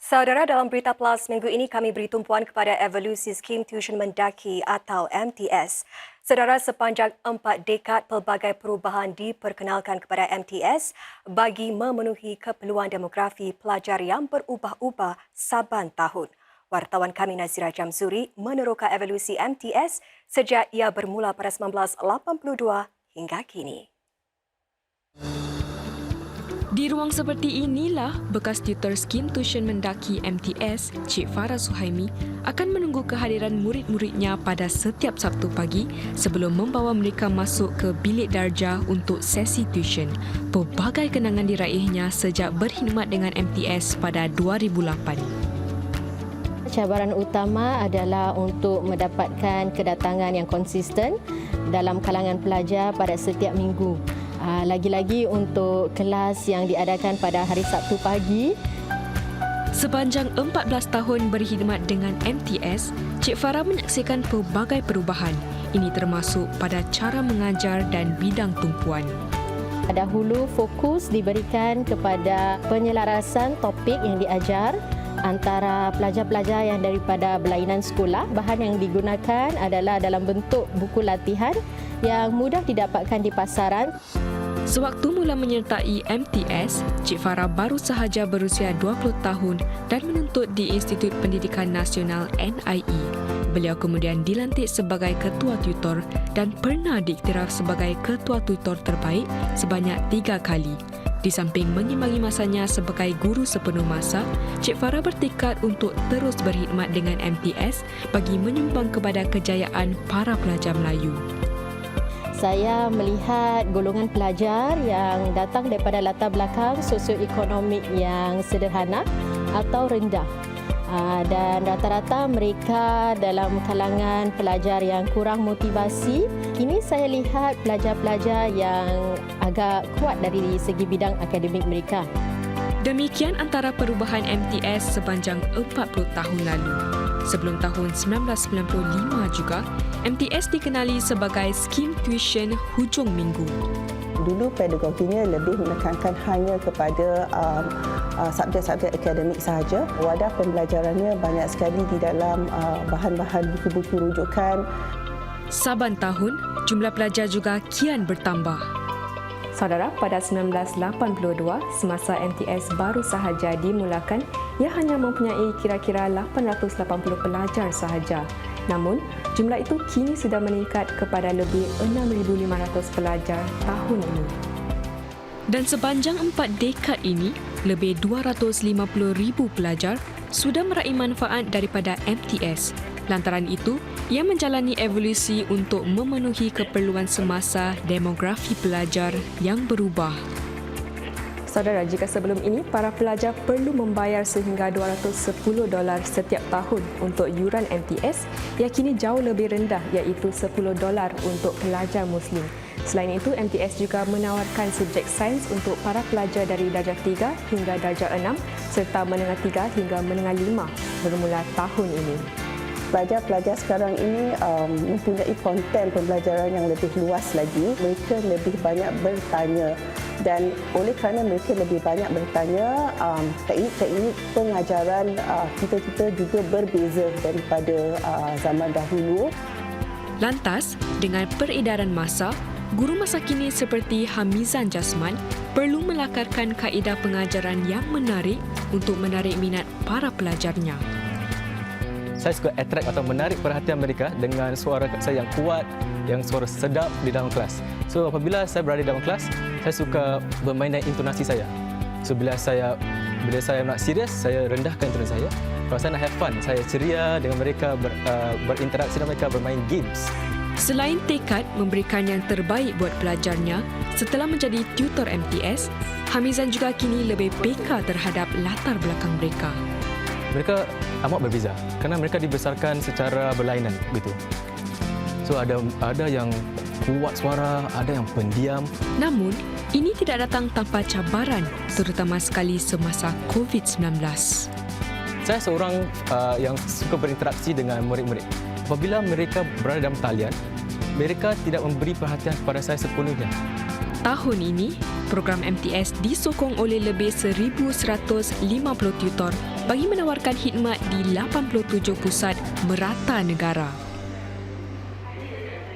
Saudara, dalam Berita Plus minggu ini kami beri tumpuan kepada evolusi skim tuition mendaki atau MTS. Saudara, sepanjang 4 dekad pelbagai perubahan diperkenalkan kepada MTS bagi memenuhi keperluan demografi pelajar yang berubah-ubah saban tahun. Wartawan kami Nazira Jamzuri meneroka evolusi MTS sejak ia bermula pada 1982 hingga kini. Di ruang seperti inilah bekas tutor skim tuition mendaki MTS, Cik Farah Suhaimi akan menunggu kehadiran murid-muridnya pada setiap Sabtu pagi sebelum membawa mereka masuk ke bilik darjah untuk sesi tuition. Pelbagai kenangan diraihnya sejak berkhidmat dengan MTS pada 2008. Cabaran utama adalah untuk mendapatkan kedatangan yang konsisten dalam kalangan pelajar pada setiap minggu. Lagi-lagi untuk kelas yang diadakan pada hari Sabtu pagi. Sepanjang 14 tahun berkhidmat dengan MTS, Cik Farah menyaksikan pelbagai perubahan. Ini termasuk pada cara mengajar dan bidang tumpuan. Dahulu fokus diberikan kepada penyelarasan topik yang diajar antara pelajar-pelajar yang daripada berlainan sekolah. Bahan yang digunakan adalah dalam bentuk buku latihan yang mudah didapatkan di pasaran. Sewaktu mula menyertai MTS, Cik Farah baru sahaja berusia 20 tahun dan menuntut di Institut Pendidikan Nasional NIE. Beliau kemudian dilantik sebagai ketua tutor dan pernah diiktiraf sebagai ketua tutor terbaik sebanyak 3 kali. Di samping mengimbangi masanya sebagai guru sepenuh masa, Cik Farah bertekad untuk terus berkhidmat dengan MTS bagi menyumbang kepada kejayaan para pelajar Melayu. Saya melihat golongan pelajar yang datang daripada latar belakang sosioekonomik yang sederhana atau rendah. Dan rata-rata mereka dalam kalangan pelajar yang kurang motivasi. Ini saya lihat pelajar-pelajar yang agak kuat dari segi bidang akademik mereka. Demikian antara perubahan MTS sepanjang 40 tahun lalu. Sebelum tahun 1995 juga, MTS dikenali sebagai skim tuition hujung minggu. Dulu pedagoginya lebih menekankan hanya kepada subjek-subjek akademik sahaja. Wadah pembelajarannya banyak sekali di dalam bahan-bahan buku-buku rujukan. Saban tahun, jumlah pelajar juga kian bertambah. Saudara, pada 1982, semasa MTS baru sahaja dimulakan, ia hanya mempunyai kira-kira 880 pelajar sahaja. Namun, jumlah itu kini sudah meningkat kepada lebih 6,500 pelajar tahun ini. Dan sepanjang 4 dekad ini, lebih 250,000 pelajar sudah meraih manfaat daripada MTS. Lantaran itu, ia menjalani evolusi untuk memenuhi keperluan semasa demografi pelajar yang berubah. Saudara, jika sebelum ini para pelajar perlu membayar sehingga $210 setiap tahun untuk yuran MTS, ia kini jauh lebih rendah iaitu $10 untuk pelajar Muslim. Selain itu, MTS juga menawarkan subjek sains untuk para pelajar dari darjah 3 hingga darjah 6 serta menengah 3 hingga menengah 5 bermula tahun ini. Pelajar-pelajar sekarang ini mempunyai konten pembelajaran yang lebih luas lagi. Mereka lebih banyak bertanya dan oleh kerana mereka lebih banyak bertanya, teknik-teknik pengajaran kita juga berbeza daripada zaman dahulu. Lantas, dengan peredaran masa, guru masa kini seperti Hamizan Jasman perlu melakarkan kaedah pengajaran yang menarik untuk menarik minat para pelajarnya. Saya suka attract atau menarik perhatian mereka dengan suara saya yang kuat, yang suara sedap di dalam kelas. So apabila saya berada dalam kelas, saya suka bermain dengan intonasi saya. So bila saya nak serius, saya rendahkan intonasi saya. Kalau saya nak have fun, saya ceria dengan mereka, berinteraksi dengan mereka, bermain games. Selain tekad memberikan yang terbaik buat pelajarnya, setelah menjadi tutor MTS, Hamizan juga kini lebih peka terhadap latar belakang mereka. Mereka amat berbeza kerana mereka dibesarkan secara berlainan begitu. So ada yang kuat suara, ada yang pendiam. Namun, ini tidak datang tanpa cabaran, terutama sekali semasa COVID-19. Saya seorang yang suka berinteraksi dengan murid-murid. Apabila mereka berada dalam talian, mereka tidak memberi perhatian kepada saya sepenuhnya. Tahun ini, program MTS disokong oleh lebih 1,150 tutor bagi menawarkan khidmat di 87 pusat merata negara.